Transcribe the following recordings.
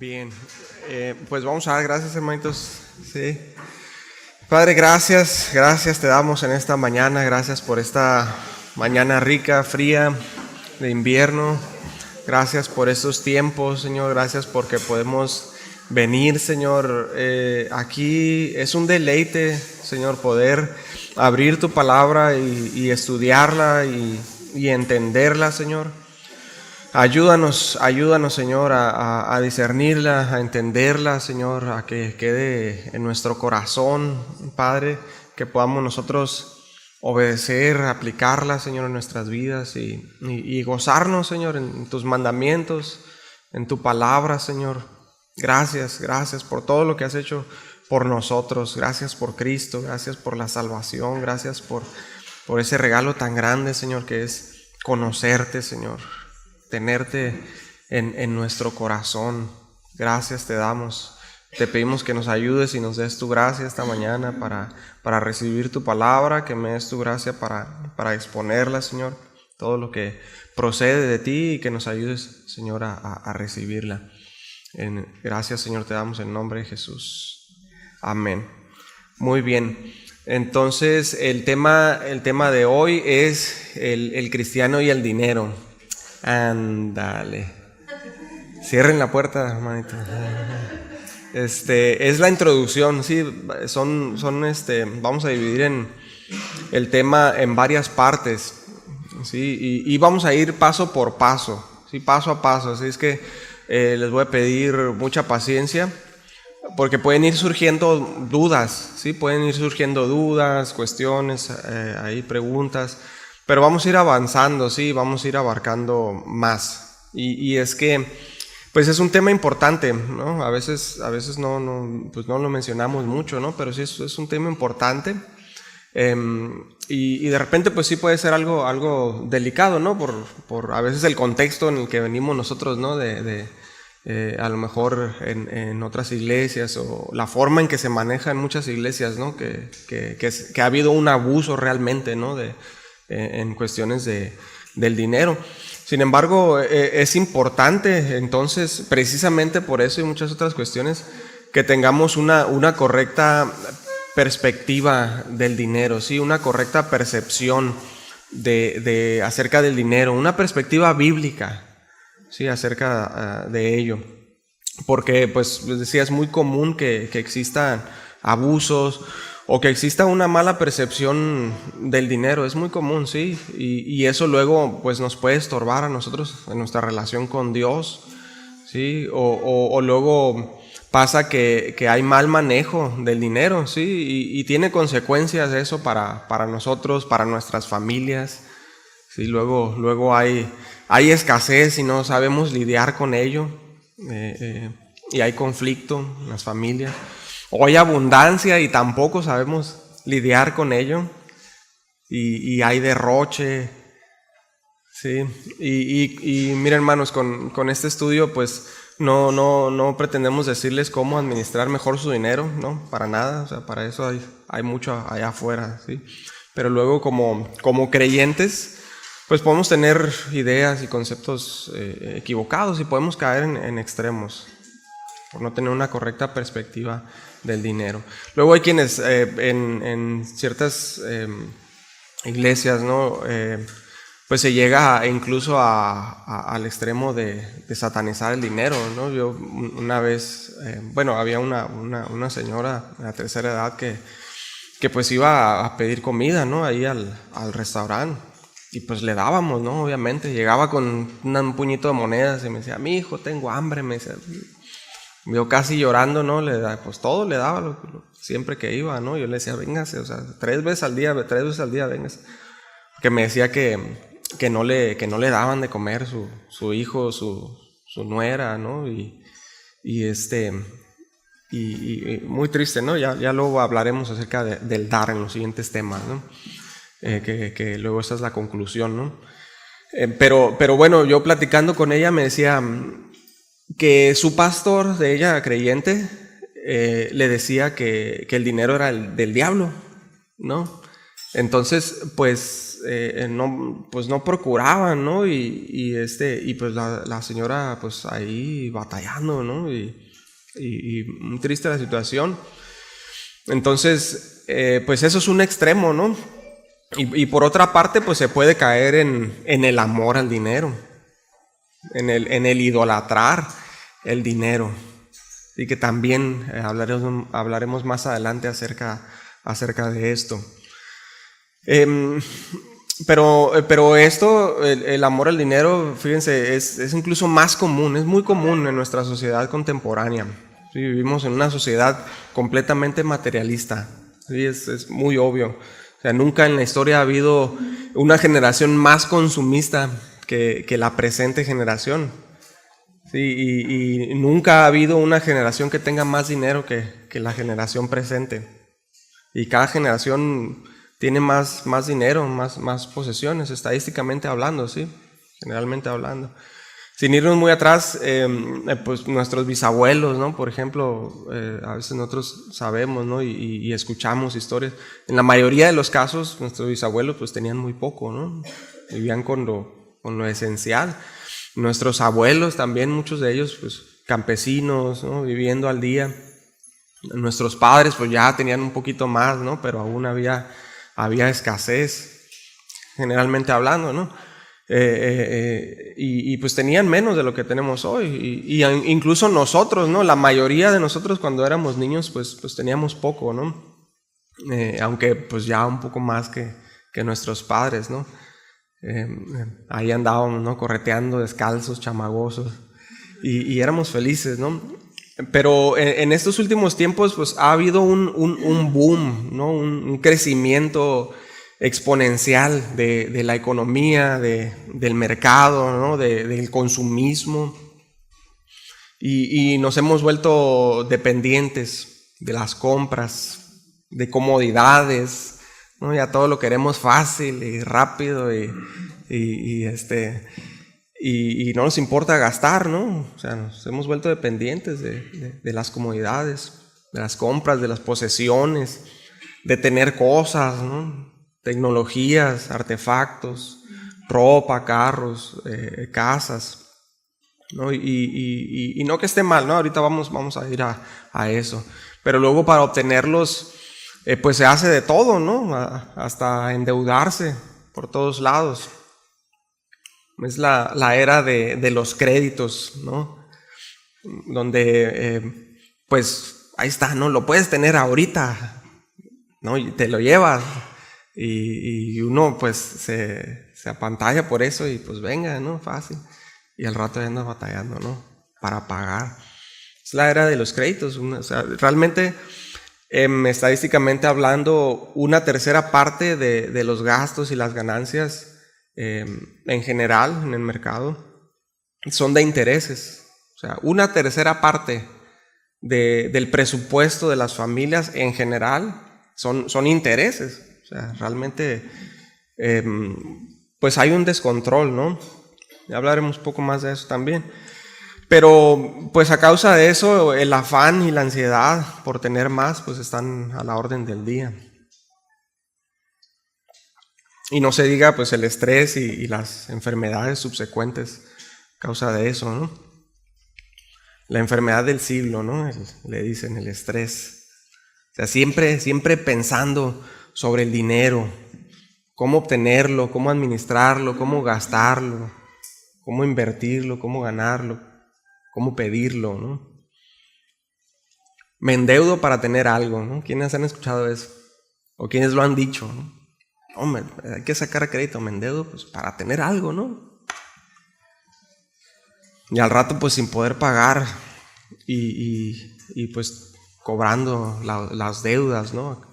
Bien, pues vamos a dar gracias, hermanitos. Sí. Padre, gracias te damos en esta mañana. Gracias por esta mañana rica, fría, de invierno. Gracias por estos tiempos, Señor. Gracias porque podemos venir, Señor. Aquí es un deleite, Señor, poder abrir tu palabra y estudiarla y entenderla, Señor. Ayúdanos, Señor, a discernirla, a entenderla, Señor, a que quede en nuestro corazón, Padre, que podamos nosotros obedecer, aplicarla, Señor, en nuestras vidas y gozarnos, Señor, en tus mandamientos, en tu palabra, Señor. Gracias por todo lo que has hecho por nosotros. Gracias por Cristo, gracias por la salvación, gracias por ese regalo tan grande, Señor, que es conocerte, Señor. Tenerte en nuestro corazón. Gracias te damos. Te pedimos que nos ayudes y nos des tu gracia esta mañana para recibir tu palabra, que me des tu gracia para exponerla, Señor. Todo lo que procede de ti y que nos ayudes, Señor, a recibirla. Gracias, Señor, te damos en nombre de Jesús. Amén. Muy bien. Entonces, el tema de hoy es el cristiano y el dinero. Ándale. Cierren la puerta, hermanito. Es la introducción, sí, vamos a dividir el tema en varias partes, sí, y vamos a ir paso por paso, sí, paso a paso, así es que les voy a pedir mucha paciencia, porque pueden ir surgiendo dudas, sí, cuestiones, ahí preguntas. Pero vamos a ir avanzando, sí, vamos a ir abarcando más. Y es que, pues es un tema importante, ¿no? A veces no lo mencionamos mucho, ¿no? Pero sí es un tema importante. Y de repente, pues sí puede ser algo delicado, ¿no? Por a veces el contexto en el que venimos nosotros, ¿no? A lo mejor en otras iglesias o la forma en que se maneja en muchas iglesias, ¿no? Que ha habido un abuso realmente, ¿no? En cuestiones del dinero. Sin embargo, es importante, entonces, precisamente por eso y muchas otras cuestiones, que tengamos una correcta perspectiva del dinero, ¿sí? Una correcta percepción acerca del dinero, una perspectiva bíblica, ¿sí? Acerca de ello. Porque, pues, les decía, es muy común que existan abusos o que exista una mala percepción del dinero, es muy común, sí, y eso luego pues nos puede estorbar a nosotros en nuestra relación con Dios, sí, o luego pasa que hay mal manejo del dinero, sí, y tiene consecuencias eso para nosotros, para nuestras familias, sí, luego hay escasez y no sabemos lidiar con ello, y hay conflicto en las familias. O hay abundancia y tampoco sabemos lidiar con ello. Y hay derroche. ¿Sí? Y miren, hermanos, con este estudio, pues no pretendemos decirles cómo administrar mejor su dinero, ¿no? Para nada. O sea, para eso hay mucho allá afuera, ¿sí? Pero luego, como creyentes, pues podemos tener ideas y conceptos equivocados y podemos caer en extremos por no tener una correcta perspectiva del dinero. Luego hay quienes en ciertas iglesias, ¿no? Pues se llega incluso al extremo de satanizar el dinero, ¿no? Yo una vez, había una señora de la tercera edad que pues iba a pedir comida, ¿no? Ahí al restaurante. Y pues le dábamos, ¿no? Obviamente. Llegaba con un puñito de monedas y me decía, mi hijo, tengo hambre, me decía. Yo casi llorando, ¿no? Pues todo le daba siempre que iba, ¿no? Yo le decía, véngase, o sea, 3 veces al día, véngase. Que me decía que no le daban de comer su hijo, su nuera, ¿no? Y muy triste, ¿no? Ya luego hablaremos acerca del dar en los siguientes temas, ¿no? Que luego esa es la conclusión, ¿no? Pero bueno, yo platicando con ella me decía que su pastor, de ella creyente, le decía que el dinero era del diablo, ¿no? Entonces, pues pues no procuraban, ¿no? Y pues la señora pues ahí batallando, ¿no? Y muy triste la situación. Entonces, pues eso es un extremo, ¿no? Y por otra parte, pues se puede caer en el amor al dinero, en el idolatrar el dinero. Y que también hablaremos más adelante acerca de esto. Pero esto, el amor al dinero, fíjense, es incluso más común, es muy común en nuestra sociedad contemporánea. Sí, vivimos en una sociedad completamente materialista, sí, es muy obvio. O sea, nunca en la historia ha habido una generación más consumista que la presente generación. Sí, y nunca ha habido una generación que tenga más dinero que la generación presente. Y cada generación tiene más dinero, más posesiones, estadísticamente hablando, ¿sí? Generalmente hablando. Sin irnos muy atrás, pues nuestros bisabuelos, ¿no? Por ejemplo, a veces nosotros sabemos, ¿no? Y escuchamos historias. En la mayoría de los casos, nuestros bisabuelos pues tenían muy poco, ¿no? Vivían con lo esencial. Nuestros abuelos también, muchos de ellos, pues campesinos, ¿no? Viviendo al día. Nuestros padres pues ya tenían un poquito más, ¿no? Pero aún había escasez, generalmente hablando, ¿no? Y pues tenían menos de lo que tenemos hoy. Y incluso nosotros, ¿no? La mayoría de nosotros cuando éramos niños pues teníamos poco, ¿no? Aunque pues ya un poco más que nuestros padres, ¿no? Ahí andábamos, ¿no? Correteando descalzos, chamagosos, y éramos felices, ¿no? Pero en estos últimos tiempos pues ha habido un boom, ¿no? Un crecimiento exponencial de la economía, del mercado, ¿no? Del consumismo, y nos hemos vuelto dependientes de las compras, de comodidades, ¿no? Ya todo lo queremos fácil y rápido y no nos importa gastar, ¿no? O sea, nos hemos vuelto dependientes de las comodidades, de las compras, de las posesiones, de tener cosas, ¿no? Tecnologías, artefactos, ropa, carros, casas, ¿no? Y no que esté mal, ¿no? Ahorita vamos a ir a eso. Pero luego para obtenerlos, pues se hace de todo, ¿no? Hasta endeudarse por todos lados. Es la era de los créditos, ¿no? Donde, pues, ahí está, ¿no? Lo puedes tener ahorita, ¿no? Y te lo llevas. Y uno, pues, se apantalla por eso y, pues, venga, ¿no? Fácil. Y al rato ya anda batallando, ¿no? Para pagar. Es la era de los créditos. O sea, realmente, estadísticamente hablando, una tercera parte de los gastos y las ganancias en general en el mercado son de intereses. O sea, una tercera parte del presupuesto de las familias en general son intereses. O sea, realmente pues hay un descontrol, ¿no? Ya hablaremos un poco más de eso también. Pero pues a causa de eso, el afán y la ansiedad por tener más pues están a la orden del día. Y no se diga pues el estrés y las enfermedades subsecuentes a causa de eso, ¿no? La enfermedad del siglo, ¿no? Le dicen el estrés. O sea, siempre pensando sobre el dinero, cómo obtenerlo, cómo administrarlo, cómo gastarlo, cómo invertirlo, cómo ganarlo, cómo pedirlo, ¿no? Me endeudo para tener algo, ¿no? ¿Quiénes han escuchado eso? ¿O quiénes lo han dicho, ¿no? Hombre, hay que sacar a crédito, me endeudo pues para tener algo, ¿no? Y al rato pues sin poder pagar y pues cobrando las deudas, ¿no?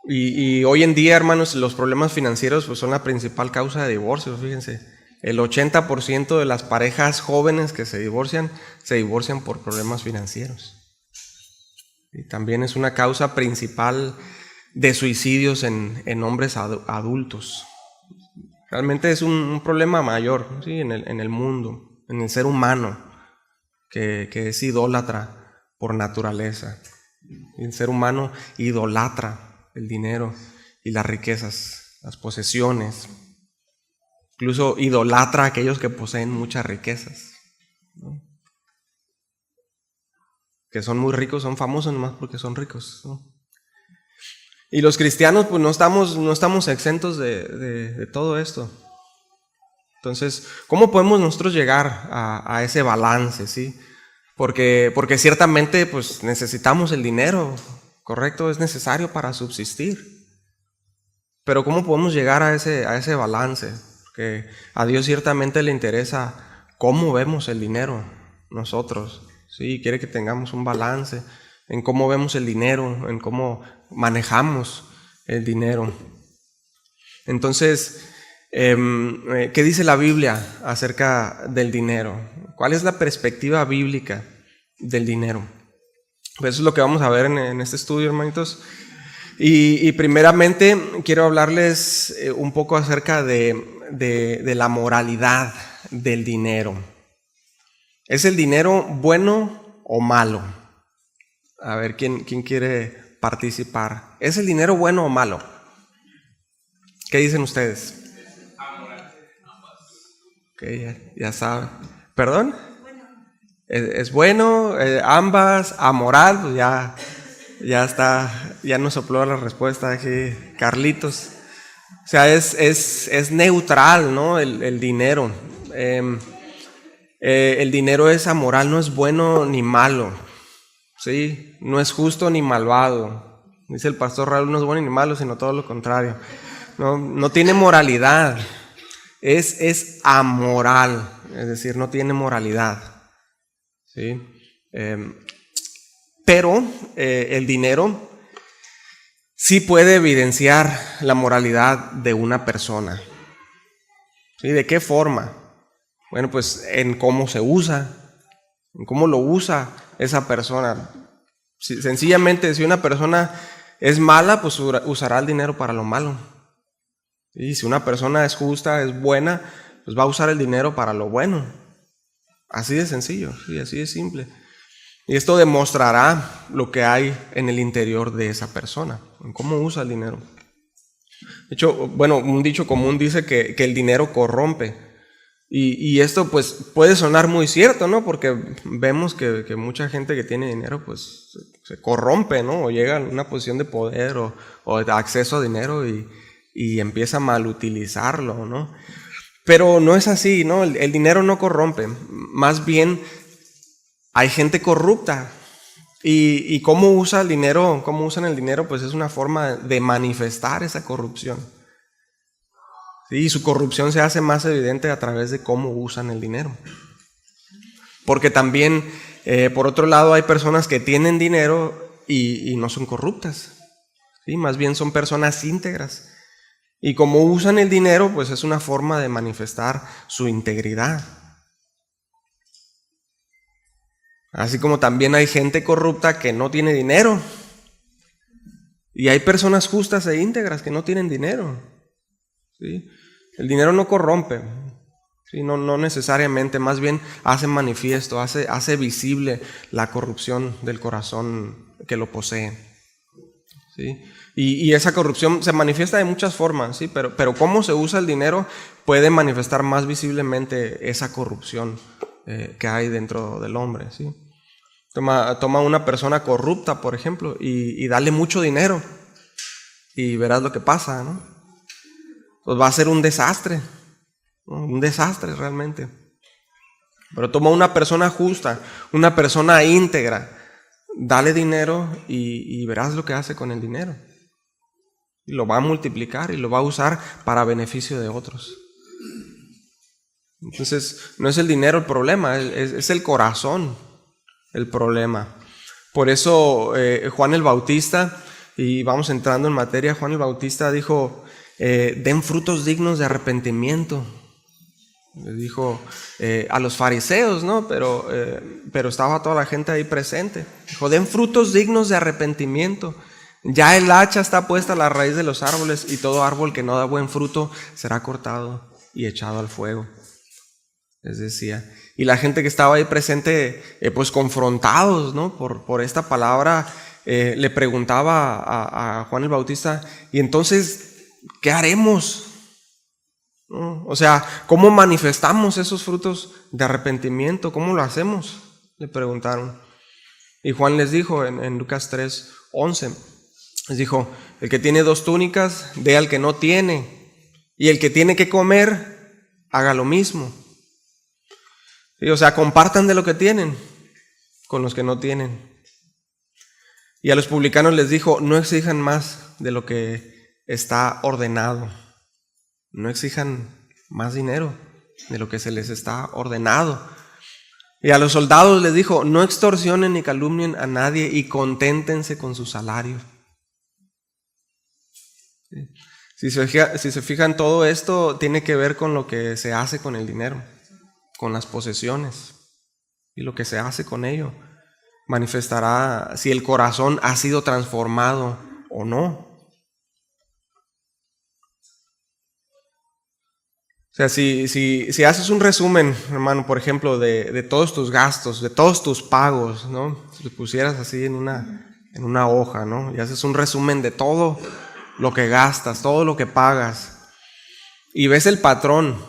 Y hoy en día, hermanos, los problemas financieros pues son la principal causa de divorcios, fíjense. El 80% de las parejas jóvenes que se divorcian por problemas financieros. Y también es una causa principal de suicidios en hombres adultos. Realmente es un problema mayor, ¿sí? en el mundo, en el ser humano, que es idólatra por naturaleza. El ser humano idolatra el dinero y las riquezas, las posesiones. Incluso idolatra a aquellos que poseen muchas riquezas, ¿no? Que son muy ricos, son famosos nomás porque son ricos, ¿no? Y los cristianos pues no estamos exentos de todo esto. Entonces, ¿cómo podemos nosotros llegar a ese balance, sí? Porque ciertamente pues necesitamos el dinero, ¿correcto? Es necesario para subsistir. Pero ¿cómo podemos llegar a ese balance? Porque a Dios ciertamente le interesa cómo vemos el dinero nosotros, ¿sí? Quiere que tengamos un balance en cómo vemos el dinero, en cómo manejamos el dinero. Entonces, ¿qué dice la Biblia acerca del dinero? ¿Cuál es la perspectiva bíblica del dinero? Pues eso es lo que vamos a ver en este estudio, hermanitos. Y primeramente quiero hablarles un poco acerca de la moralidad del dinero. ¿Es el dinero bueno o malo? A ver, ¿quién quiere participar? ¿Es el dinero bueno o malo? ¿Qué dicen ustedes? Ok, ya saben. ¿Perdón? Es bueno, ambas, amoral, pues ya está, ya nos sopló la respuesta aquí Carlitos. O sea, es neutral, ¿no? El dinero. El dinero es amoral, no es bueno ni malo, ¿sí? No es justo ni malvado. Dice el pastor Raúl, no es bueno ni malo, sino todo lo contrario. No tiene moralidad, es amoral, es decir, no tiene moralidad, ¿sí? Pero el dinero sí puede evidenciar la moralidad de una persona, ¿sí? ¿De qué forma? Bueno, pues en cómo se usa, en cómo lo usa esa persona. Sencillamente, si una persona es mala, pues usará el dinero para lo malo. Y si una persona es justa, es buena, pues va a usar el dinero para lo bueno. Así de sencillo, sí, así de simple. Y esto demostrará lo que hay en el interior de esa persona, en cómo usa el dinero. De hecho, bueno, un dicho común dice que el dinero corrompe. Y esto pues puede sonar muy cierto, ¿no? Porque vemos que mucha gente que tiene dinero pues se corrompe, ¿no? O llega a una posición de poder o de acceso a dinero y empieza a malutilizarlo, ¿no? Pero no es así, ¿no? El dinero no corrompe. Más bien hay gente corrupta. Y cómo usa el dinero, cómo usan el dinero, pues es una forma de manifestar esa corrupción. Sí, y su corrupción se hace más evidente a través de cómo usan el dinero. Porque también, por otro lado, hay personas que tienen dinero y no son corruptas. ¿Sí? Más bien son personas íntegras. Y como usan el dinero, pues es una forma de manifestar su integridad. Así como también hay gente corrupta que no tiene dinero. Y hay personas justas e íntegras que no tienen dinero. ¿Sí? El dinero no corrompe, ¿sí? No necesariamente, más bien hace manifiesto, hace visible la corrupción del corazón que lo posee, ¿sí? Y esa corrupción se manifiesta de muchas formas, ¿sí? Pero cómo se usa el dinero puede manifestar más visiblemente esa corrupción que hay dentro del hombre, ¿sí? Toma una persona corrupta, por ejemplo, y dale mucho dinero y verás lo que pasa, ¿no? Pues va a ser un desastre, ¿no? Un desastre realmente. Pero toma una persona justa, una persona íntegra, dale dinero y verás lo que hace con el dinero. Y lo va a multiplicar y lo va a usar para beneficio de otros. Entonces, no es el dinero el problema, es el corazón el problema. Por eso Juan el Bautista, y vamos entrando en materia, Juan el Bautista dijo, den frutos dignos de arrepentimiento. Le dijo a los fariseos, ¿no? Pero estaba toda la gente ahí presente. Dijo, den frutos dignos de arrepentimiento. Ya el hacha está puesta a la raíz de los árboles y todo árbol que no da buen fruto será cortado y echado al fuego. Les decía. Y la gente que estaba ahí presente, pues confrontados, ¿no? Por esta palabra le preguntaba a Juan el Bautista, y entonces, ¿qué haremos? ¿No? O sea, ¿cómo manifestamos esos frutos de arrepentimiento? ¿Cómo lo hacemos? Le preguntaron. Y Juan les dijo en Lucas 3:11, les dijo, el que tiene 2 túnicas, dé al que no tiene, y el que tiene que comer, haga lo mismo. Sí, o sea, compartan de lo que tienen con los que no tienen. Y a los publicanos les dijo, no exijan más de lo que está ordenado. No exijan más dinero de lo que se les está ordenado. Y a los soldados les dijo, no extorsionen ni calumnien a nadie y conténtense con su salario. Si se fijan, todo esto tiene que ver con lo que se hace con el dinero, con las posesiones. Y lo que se hace con ello manifestará si el corazón ha sido transformado o no. O sea, si haces un resumen, hermano, por ejemplo, de todos tus gastos, de todos tus pagos, ¿no? Si lo pusieras así en una hoja, ¿no? Y haces un resumen de todo lo que gastas, todo lo que pagas, y ves el patrón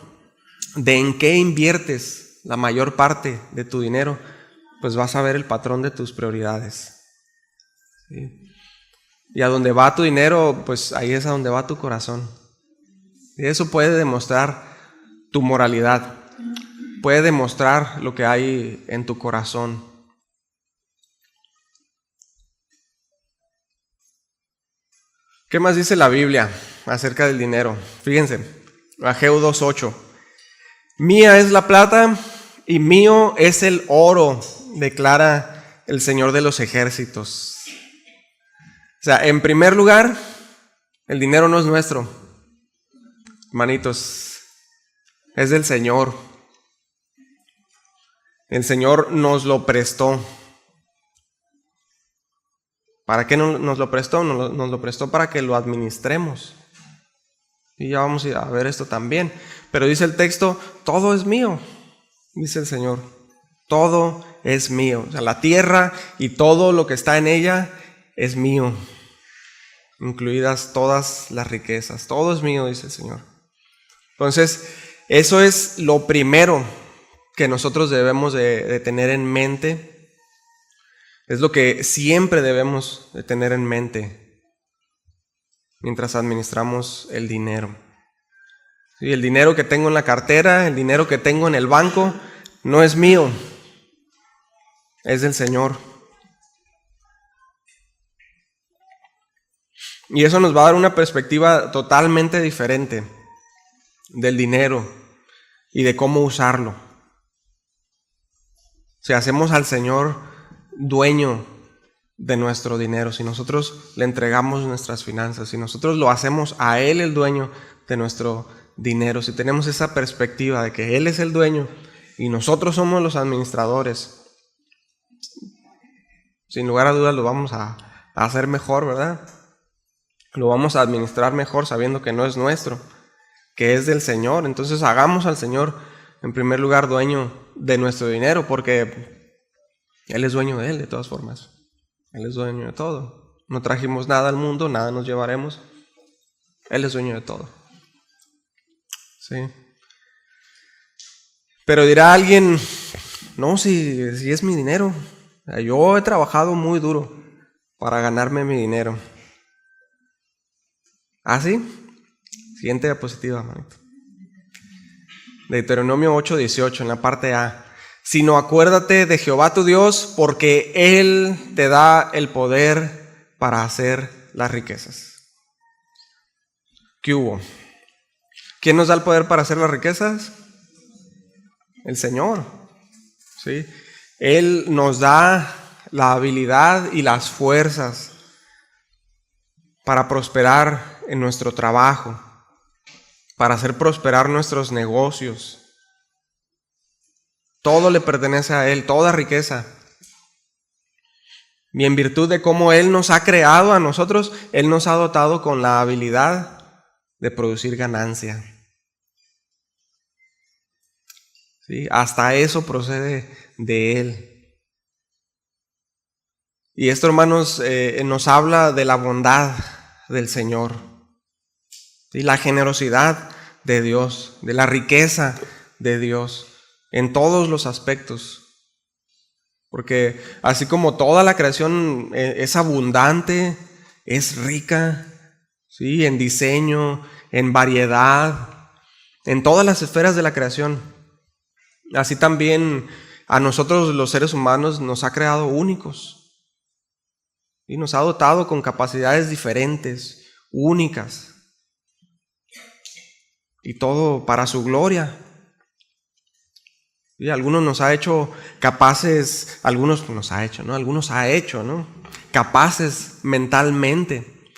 de en qué inviertes la mayor parte de tu dinero, pues vas a ver el patrón de tus prioridades. ¿Sí? Y a donde va tu dinero, pues ahí es a donde va tu corazón. Y eso puede demostrar tu moralidad, puede demostrar lo que hay en tu corazón. ¿Qué más dice la Biblia acerca del dinero? Fíjense, Ageo 2:8. Mía es la plata y mío es el oro, declara el Señor de los ejércitos. O sea, en primer lugar, el dinero no es nuestro, hermanitos, es del Señor. El Señor nos lo prestó. ¿Para qué nos lo prestó? Nos lo prestó para que lo administremos. Y ya vamos a ver esto también. Pero dice el texto, todo es mío, dice el Señor. Todo es mío. O sea, la tierra y todo lo que está en ella es mío. Incluidas todas las riquezas. Todo es mío, dice el Señor. Entonces, eso es lo primero que nosotros debemos de tener en mente. Es lo que siempre debemos de tener en mente mientras administramos el dinero. Sí, el dinero que tengo en la cartera, el dinero que tengo en el banco, no es mío, es del Señor. Y eso nos va a dar una perspectiva totalmente diferente del dinero y de cómo usarlo. Si hacemos al Señor dueño de nuestro dinero, si nosotros le entregamos nuestras finanzas, si nosotros lo hacemos a Él el dueño de nuestro dinero, si tenemos esa perspectiva de que Él es el dueño y nosotros somos los administradores, sin lugar a dudas lo vamos a hacer mejor, ¿verdad? Lo vamos a administrar mejor sabiendo que no es nuestro, que es del Señor. Entonces hagamos al Señor en primer lugar dueño de nuestro dinero, porque Él es dueño de él de todas formas. Él es dueño de todo. No trajimos nada al mundo, nada nos llevaremos. Él es dueño de todo. Sí. Pero dirá alguien, no, si es mi dinero. Yo he trabajado muy duro para ganarme mi dinero. ¿Ah, sí? Siguiente diapositiva, manito. Deuteronomio 8:18, en la parte A. Sino acuérdate de Jehová tu Dios, porque Él te da el poder para hacer las riquezas. ¿Qué hubo? ¿Quién nos da el poder para hacer las riquezas? El Señor. ¿Sí? Él nos da la habilidad y las fuerzas para prosperar en nuestro trabajo, para hacer prosperar nuestros negocios. Todo le pertenece a Él, toda riqueza. Y en virtud de cómo Él nos ha creado a nosotros, Él nos ha dotado con la habilidad de producir ganancia. ¿Sí? Hasta eso procede de Él. Y esto, hermanos, nos habla de la bondad del Señor, ¿sí? La generosidad de Dios, de la riqueza de Dios en todos los aspectos. Porque así como toda la creación es abundante, es rica, ¿sí? En diseño, en variedad, en todas las esferas de la creación, así también a nosotros los seres humanos nos ha creado únicos. Y nos ha dotado con capacidades diferentes, únicas. Y todo para su gloria. Y algunos nos ha hecho capaces, algunos ha hecho, ¿no? Capaces mentalmente.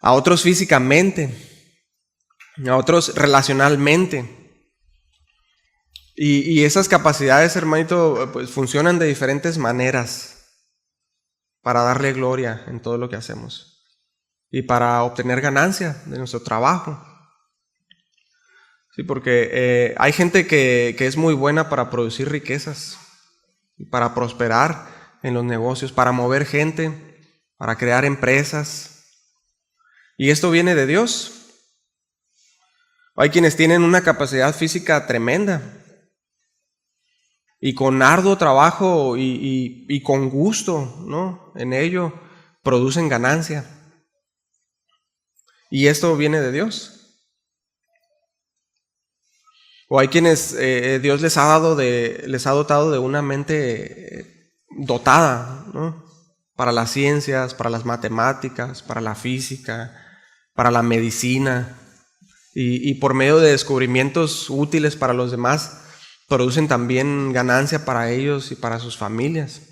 A otros físicamente. A otros relacionalmente. Y esas capacidades, hermanito, pues funcionan de diferentes maneras para darle gloria en todo lo que hacemos y para obtener ganancia de nuestro trabajo. Sí, porque hay gente que es muy buena para producir riquezas, para prosperar en los negocios, para mover gente, para crear empresas. Y esto viene de Dios. Hay quienes tienen una capacidad física tremenda y con arduo trabajo y con gusto, ¿no? En ello producen ganancia. Y esto viene de Dios. O hay quienes Dios les ha dotado de una mente dotada, ¿no? Para las ciencias, para las matemáticas, para la física, para la medicina. Y por medio de descubrimientos útiles para los demás, producen también ganancia para ellos y para sus familias.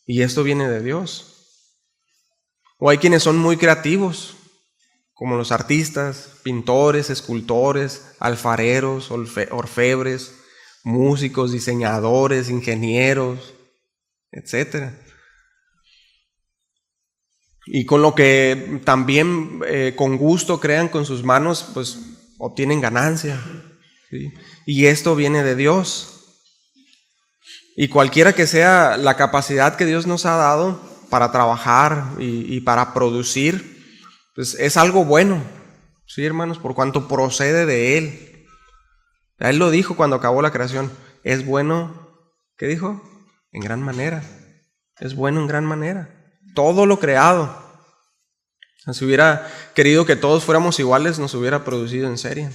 Y esto viene de Dios. O hay quienes son muy creativos, como los artistas, pintores, escultores, alfareros, orfebres, músicos, diseñadores, ingenieros, etc. Y con lo que también con gusto crean con sus manos, pues obtienen ganancia, ¿sí? Y esto viene de Dios. Y cualquiera que sea la capacidad que Dios nos ha dado para trabajar y para producir, pues es algo bueno, ¿sí, hermanos? Por cuanto procede de Él. Él lo dijo cuando acabó la creación. Es bueno, ¿qué dijo? En gran manera. Es bueno en gran manera. Todo lo creado. Si hubiera querido que todos fuéramos iguales, nos hubiera producido en serie,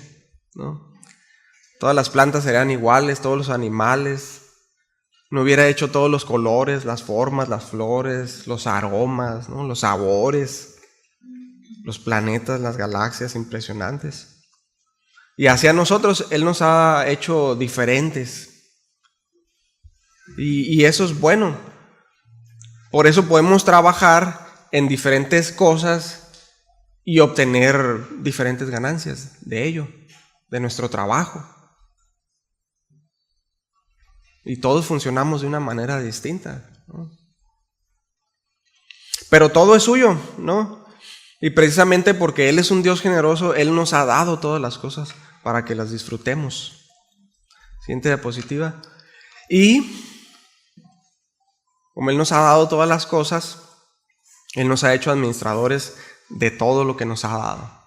¿no? Todas las plantas serían iguales, todos los animales. No hubiera hecho todos los colores, las formas, las flores, los aromas, ¿no? Los sabores, los planetas, las galaxias impresionantes. Y hacia nosotros Él nos ha hecho diferentes. Y eso es bueno. Por eso podemos trabajar en diferentes cosas y obtener diferentes ganancias de ello, de nuestro trabajo. Y todos funcionamos de una manera distinta, ¿no? Pero todo es suyo, ¿no? Y precisamente porque Él es un Dios generoso, Él nos ha dado todas las cosas para que las disfrutemos. Siguiente diapositiva. Y como Él nos ha dado todas las cosas, Él nos ha hecho administradores de todo lo que nos ha dado.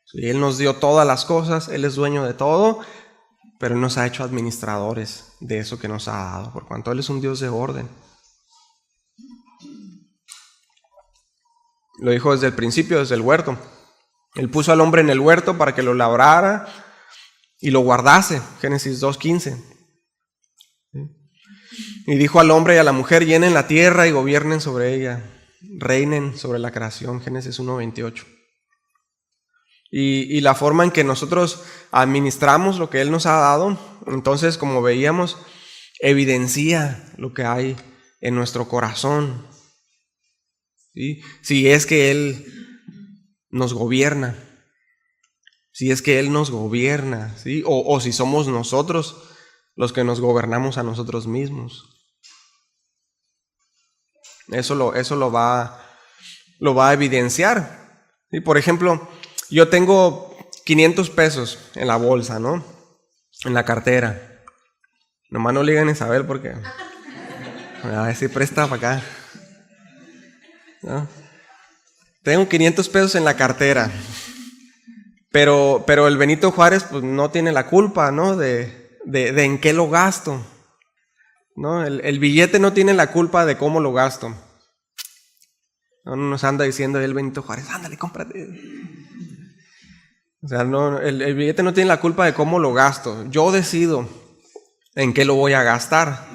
Sí, Él nos dio todas las cosas, Él es dueño de todo, pero Él nos ha hecho administradores de eso que nos ha dado, por cuanto Él es un Dios de orden. Lo dijo desde el principio, desde el huerto. Él puso al hombre en el huerto para que lo labrara y lo guardase. Génesis 2:15. Y dijo al hombre y a la mujer: llenen la tierra y gobiernen sobre ella, reinen sobre la creación. Génesis 1:28. Y la forma en que nosotros administramos lo que Él nos ha dado, entonces, como veíamos, evidencia lo que hay en nuestro corazón, ¿sí? Si es que Él nos gobierna, ¿sí? O si somos nosotros los que nos gobernamos a nosotros mismos. Eso lo va a evidenciar. ¿Sí? Por ejemplo, yo tengo 500 pesos en la bolsa, ¿no? En la cartera. Nomás no le digan a Isabel porque Me va a decir, presta para acá. ¿No? Tengo 500 pesos en la cartera. Pero el Benito Juárez pues no tiene la culpa, ¿no? de en qué lo gasto, ¿no? El billete no tiene la culpa de cómo lo gasto. No nos anda diciendo el Benito Juárez, ándale, cómprate. O sea, no, el billete no tiene la culpa de cómo lo gasto. Yo decido en qué lo voy a gastar.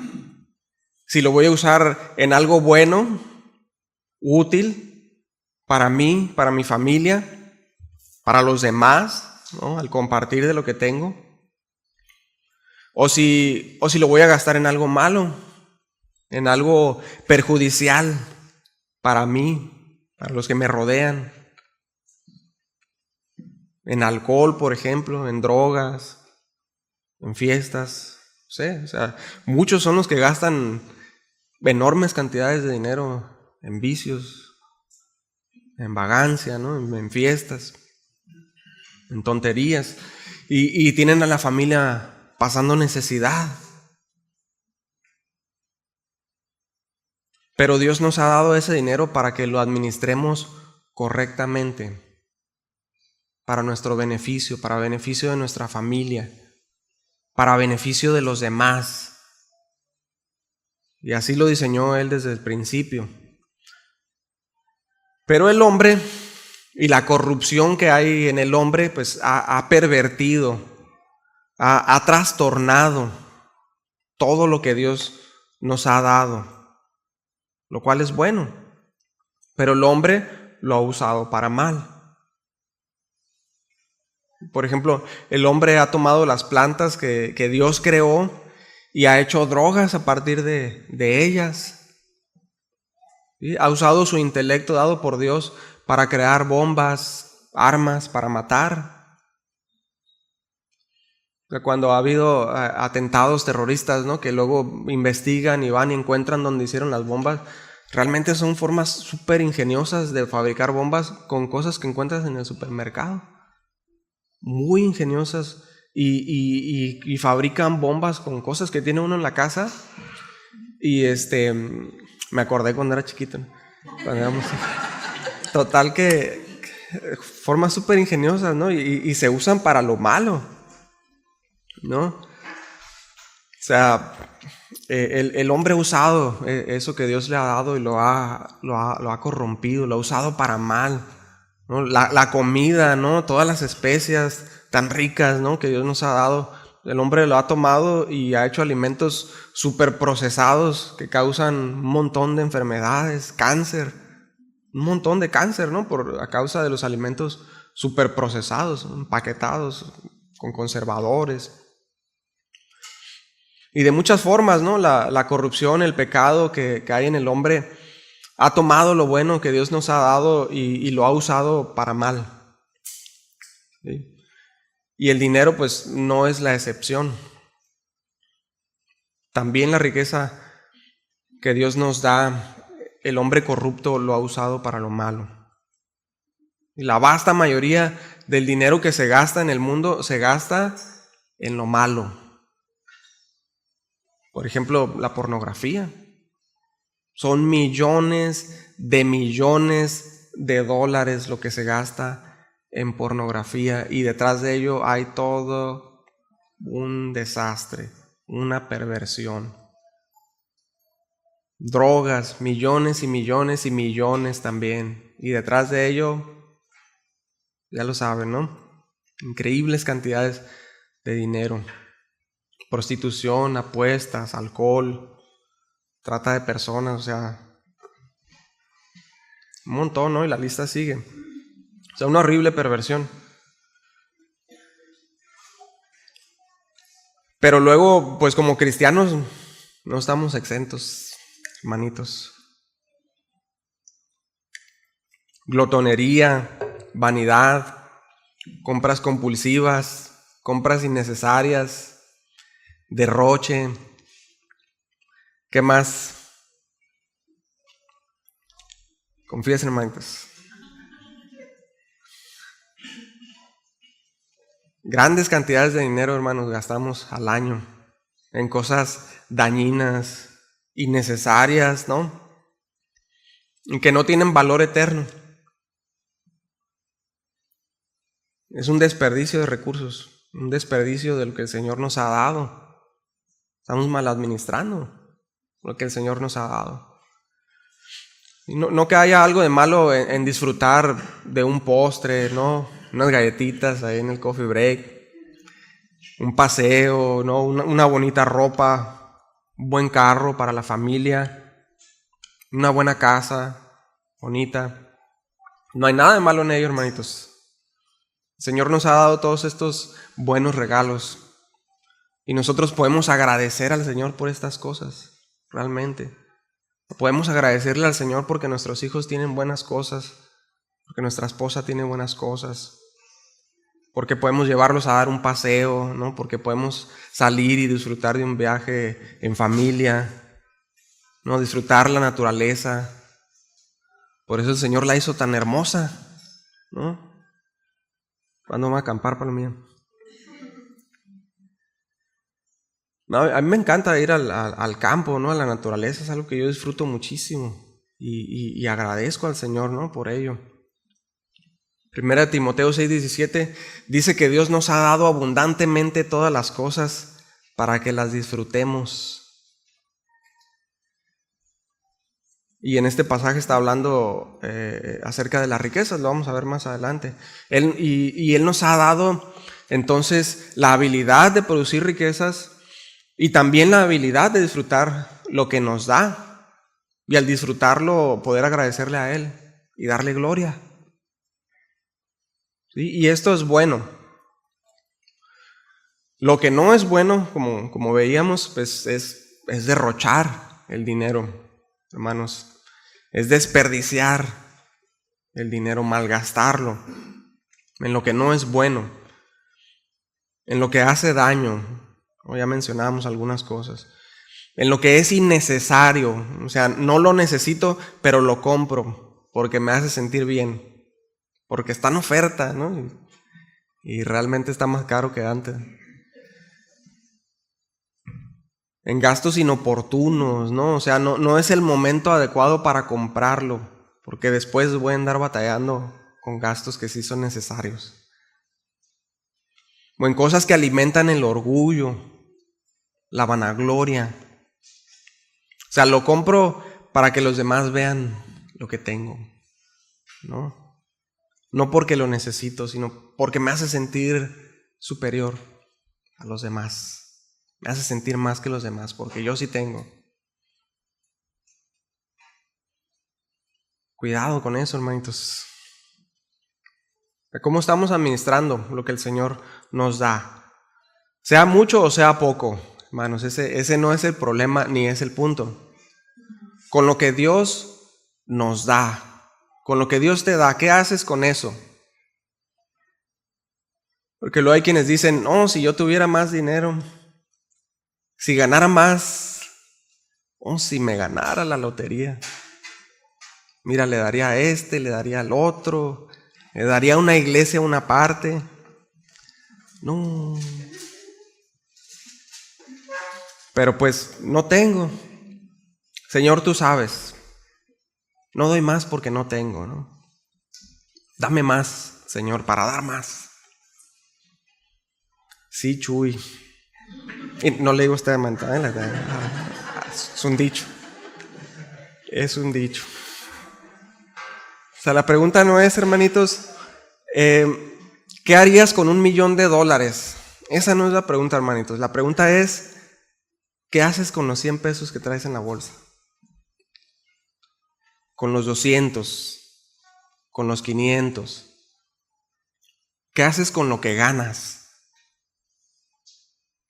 Si lo voy a usar en algo bueno, útil, para mí, para mi familia, para los demás, ¿no? Al compartir de lo que tengo. O si lo voy a gastar en algo malo, en algo perjudicial para mí, para los que me rodean. En alcohol, por ejemplo, en drogas, en fiestas. No sé, o sea, muchos son los que gastan enormes cantidades de dinero en vicios, en vagancia, ¿no? En fiestas, en tonterías, y tienen a la familia pasando necesidad. Pero Dios nos ha dado ese dinero para que lo administremos correctamente, para nuestro beneficio, para beneficio de nuestra familia, para beneficio de los demás. Y así lo diseñó Él desde el principio. Pero el hombre y la corrupción que hay en el hombre, pues ha pervertido, ha trastornado todo lo que Dios nos ha dado, lo cual es bueno, pero el hombre lo ha usado para mal. Por ejemplo, el hombre ha tomado las plantas que Dios creó y ha hecho drogas a partir de ellas. ¿Sí? Ha usado su intelecto dado por Dios para crear bombas, armas, para matar. Cuando ha habido atentados terroristas, ¿no? Que luego investigan y van y encuentran donde hicieron las bombas, realmente son formas súper ingeniosas de fabricar bombas con cosas que encuentras en el supermercado. Muy ingeniosas. Y fabrican bombas con cosas que tiene uno en la casa. Y me acordé cuando era chiquito, ¿no? Cuando éramos... Total que formas súper ingeniosas, ¿no? Y se usan para lo malo, ¿no? O sea, el hombre ha usado eso que Dios le ha dado y lo ha corrompido, lo ha usado para mal, ¿no? La comida, ¿no? Todas las especias tan ricas, ¿no? Que Dios nos ha dado, el hombre lo ha tomado y ha hecho alimentos súper procesados que causan un montón de enfermedades, cáncer, un montón de cáncer, ¿no? A causa de los alimentos súper procesados, empaquetados con conservadores. Y de muchas formas, ¿no? La corrupción, el pecado que hay en el hombre ha tomado lo bueno que Dios nos ha dado y lo ha usado para mal. ¿Sí? Y el dinero pues no es la excepción. También la riqueza que Dios nos da, el hombre corrupto lo ha usado para lo malo. Y la vasta mayoría del dinero que se gasta en el mundo se gasta en lo malo. Por ejemplo, la pornografía. Son millones de dólares lo que se gasta en pornografía, y detrás de ello hay todo un desastre, una perversión. Drogas, millones y millones y millones también. Y detrás de ello, ya lo saben, ¿no? Increíbles cantidades de dinero. Prostitución, apuestas, alcohol, trata de personas, o sea, un montón, ¿no? Y la lista sigue. O sea, una horrible perversión. Pero luego, pues como cristianos, no estamos exentos, hermanitos. Glotonería, vanidad, compras compulsivas, compras innecesarias, derroche. ¿Qué más? Confiesen, hermanitos. Grandes cantidades de dinero, hermanos, gastamos al año en cosas dañinas, innecesarias, ¿no? Y que no tienen valor eterno. Es un desperdicio de recursos, un desperdicio de lo que el Señor nos ha dado. Estamos mal administrando lo que el Señor nos ha dado. Y no que haya algo de malo en disfrutar de un postre, ¿no? Unas galletitas ahí en el coffee break, un paseo, ¿no? Una bonita ropa, un buen carro para la familia, una buena casa bonita. No hay nada de malo en ello, hermanitos. El Señor nos ha dado todos estos buenos regalos y nosotros podemos agradecer al Señor por estas cosas, realmente. Podemos agradecerle al Señor porque nuestros hijos tienen buenas cosas, porque nuestra esposa tiene buenas cosas, porque podemos llevarlos a dar un paseo, ¿no? Porque podemos salir y disfrutar de un viaje en familia, ¿no? Disfrutar la naturaleza. Por eso el Señor la hizo tan hermosa, ¿no? ¿Cuándo vamos a acampar, Palomía? No, a mí me encanta ir al campo, ¿no? A la naturaleza, es algo que yo disfruto muchísimo y agradezco al Señor, ¿no? Por ello. 1 Timoteo 6:17 dice que Dios nos ha dado abundantemente todas las cosas para que las disfrutemos. Y en este pasaje está hablando acerca de las riquezas, lo vamos a ver más adelante. Él nos ha dado entonces la habilidad de producir riquezas y también la habilidad de disfrutar lo que nos da. Y al disfrutarlo poder agradecerle a Él y darle gloria. ¿Sí? Y esto es bueno. Lo que no es bueno, como veíamos, pues es derrochar el dinero, hermanos. Es desperdiciar el dinero, malgastarlo en lo que no es bueno, en lo que hace daño. Ya mencionábamos algunas cosas. En lo que es innecesario, o sea, no lo necesito, pero lo compro porque me hace sentir bien, porque está en oferta, ¿no? Y realmente está más caro que antes. En gastos inoportunos, ¿no? O sea, no es el momento adecuado para comprarlo, porque después voy a andar batallando con gastos que sí son necesarios. O en cosas que alimentan el orgullo, la vanagloria. O sea, lo compro para que los demás vean lo que tengo, ¿no? No porque lo necesito, sino porque me hace sentir superior a los demás. Me hace sentir más que los demás, porque yo sí tengo. Cuidado con eso, hermanitos. ¿Cómo estamos administrando lo que el Señor nos da? Sea mucho o sea poco, hermanos, ese no es el problema ni es el punto. Con lo que Dios nos da, con lo que Dios te da, ¿qué haces con eso? Porque luego hay quienes dicen, no, si yo tuviera más dinero, si ganara más, si me ganara la lotería, mira, le daría a este, le daría al otro, le daría a una iglesia una parte. No. Pero pues no tengo. Señor, tú sabes. No doy más porque no tengo, ¿no? Dame más, Señor, para dar más. Sí, Chuy. Y no le digo esta mentalidad, es un dicho. Es un dicho. O sea, la pregunta no es, hermanitos, ¿qué harías con $1,000,000? Esa no es la pregunta, hermanitos. La pregunta es, ¿qué haces con los 100 pesos que traes en la bolsa? Con los 200, con los 500. ¿Qué haces con lo que ganas?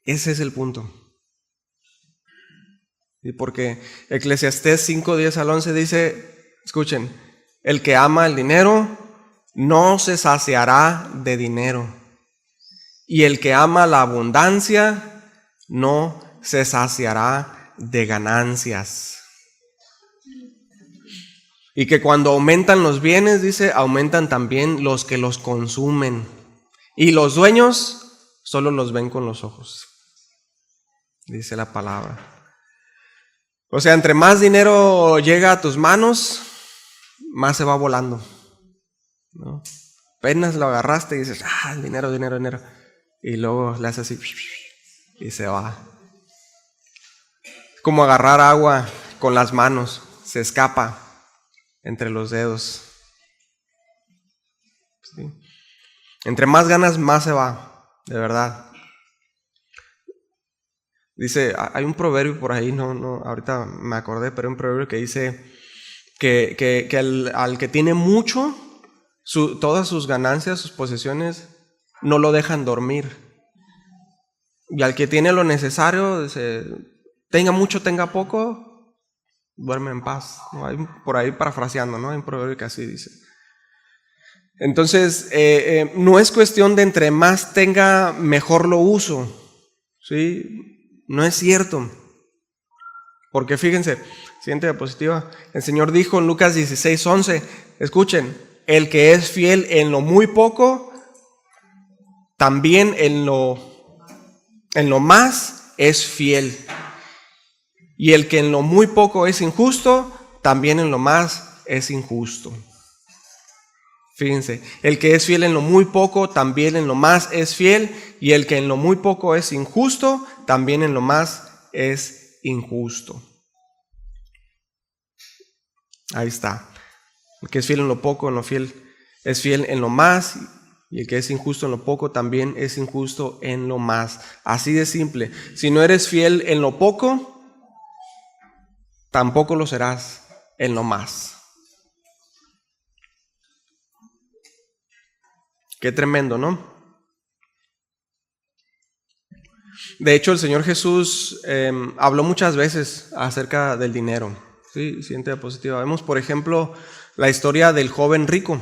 Ese es el punto. Y porque Eclesiastés 5:10-11 dice, escuchen, el que ama el dinero no se saciará de dinero, y el que ama la abundancia no se saciará de ganancias. Y que cuando aumentan los bienes, dice, aumentan también los que los consumen, y los dueños solo los ven con los ojos, dice la palabra. O sea, entre más dinero llega a tus manos, más se va volando, ¿no? Apenas lo agarraste y dices, dinero, dinero, dinero. Y luego le haces así y se va. Como agarrar agua con las manos, se escapa entre los dedos. ¿Sí? Entre más ganas, más se va, de verdad. Dice, hay un proverbio por ahí, no, ahorita me acordé, pero hay un proverbio que dice que al que tiene mucho, todas sus ganancias, sus posesiones, no lo dejan dormir. Y al que tiene lo necesario, dice, tenga mucho, tenga poco, duerme en paz. ¿No? Hay por ahí parafraseando, ¿no? Hay un proverbio que así dice. Entonces, no es cuestión de entre más tenga, mejor lo uso. ¿Sí? No es cierto. Porque fíjense, siguiente diapositiva. El Señor dijo en Lucas 16:11, escuchen, el que es fiel en lo muy poco, también en lo más es fiel. Y el que en lo muy poco es injusto, también en lo más es injusto. Fíjense, el que es fiel en lo muy poco, también en lo más es fiel. Y el que en lo muy poco es injusto, también en lo más es injusto. Ahí está. El que es fiel en lo poco, en lo fiel, es fiel en lo más. Y el que es injusto en lo poco, también es injusto en lo más. Así de simple. Si no eres fiel en lo poco, tampoco lo serás en lo más. Qué tremendo, ¿no? De hecho, el Señor Jesús habló muchas veces acerca del dinero. Sí, siguiente diapositiva. Vemos, por ejemplo, la historia del joven rico.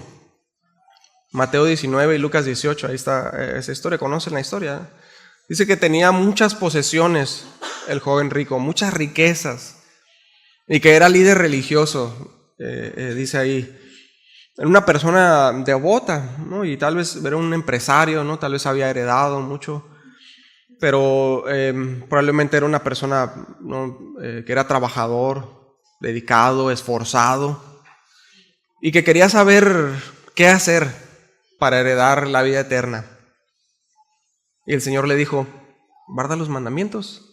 Mateo 19 y Lucas 18. Ahí está esa historia. ¿Conocen la historia? Dice que tenía muchas posesiones el joven rico, muchas riquezas. Y que era líder religioso, dice ahí. Era una persona devota, ¿no? Y tal vez era un empresario, ¿no? Tal vez había heredado mucho, pero probablemente era una persona, ¿no? Que era trabajador, dedicado, esforzado, y que quería saber qué hacer para heredar la vida eterna. Y el Señor le dijo, guarda los mandamientos.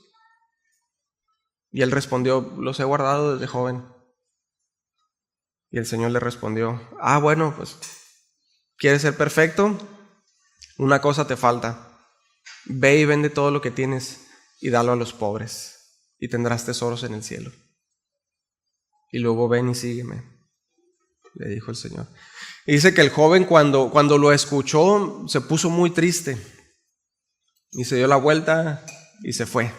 Y él respondió, los he guardado desde joven. Y el Señor le respondió, bueno, pues, ¿quieres ser perfecto? Una cosa te falta. Ve y vende todo lo que tienes y dalo a los pobres, y tendrás tesoros en el cielo. Y luego ven y sígueme, le dijo el Señor. Y dice que el joven cuando lo escuchó se puso muy triste y se dio la vuelta y se fue.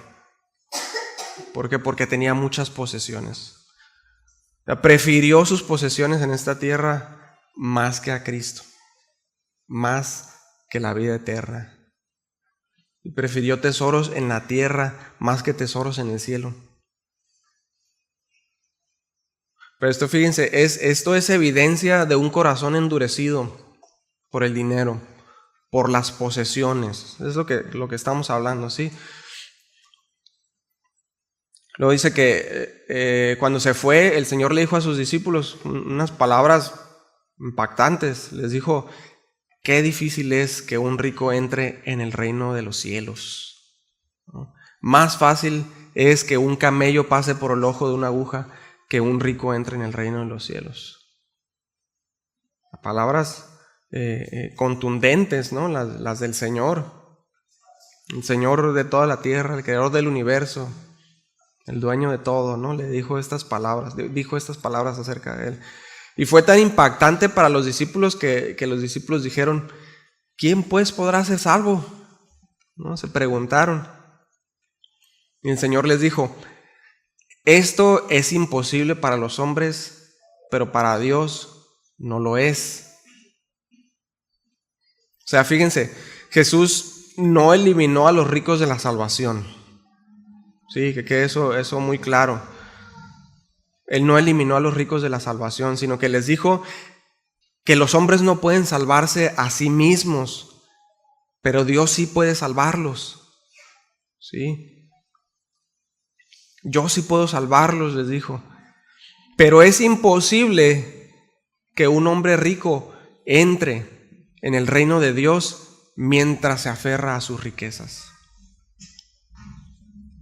¿Por qué? Porque tenía muchas posesiones. Prefirió sus posesiones en esta tierra más que a Cristo, más que la vida eterna. Y prefirió tesoros en la tierra más que tesoros en el cielo. Pero esto, fíjense, esto es evidencia de un corazón endurecido por el dinero, por las posesiones. Es lo que estamos hablando, ¿sí? Luego dice que cuando se fue, el Señor le dijo a sus discípulos unas palabras impactantes. Les dijo, qué difícil es que un rico entre en el reino de los cielos, ¿no? Más fácil es que un camello pase por el ojo de una aguja que un rico entre en el reino de los cielos. Palabras contundentes, ¿no? Las del Señor. El Señor de toda la tierra, el creador del universo, el dueño de todo, ¿no? Le dijo estas palabras acerca de él. Y fue tan impactante para los discípulos que los discípulos dijeron, ¿quién pues podrá ser salvo? ¿No? Se preguntaron. Y el Señor les dijo, esto es imposible para los hombres, pero para Dios no lo es. O sea, fíjense, Jesús no eliminó a los ricos de la salvación. Sí, que quede eso muy claro. Él no eliminó a los ricos de la salvación, sino que les dijo que los hombres no pueden salvarse a sí mismos, pero Dios sí puede salvarlos. ¿Sí? Yo sí puedo salvarlos, les dijo. Pero es imposible que un hombre rico entre en el reino de Dios mientras se aferra a sus riquezas.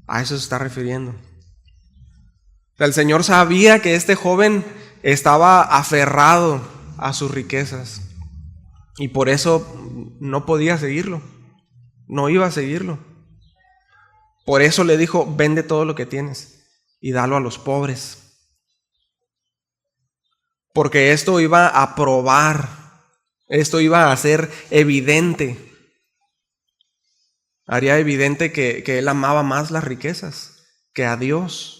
A eso se está refiriendo. O sea, el Señor sabía que este joven estaba aferrado a sus riquezas y por eso no podía seguirlo, no iba a seguirlo. Por eso le dijo: vende todo lo que tienes y dalo a los pobres. Porque esto iba a probar, esto iba a ser evidente. Haría evidente que él amaba más las riquezas que a Dios.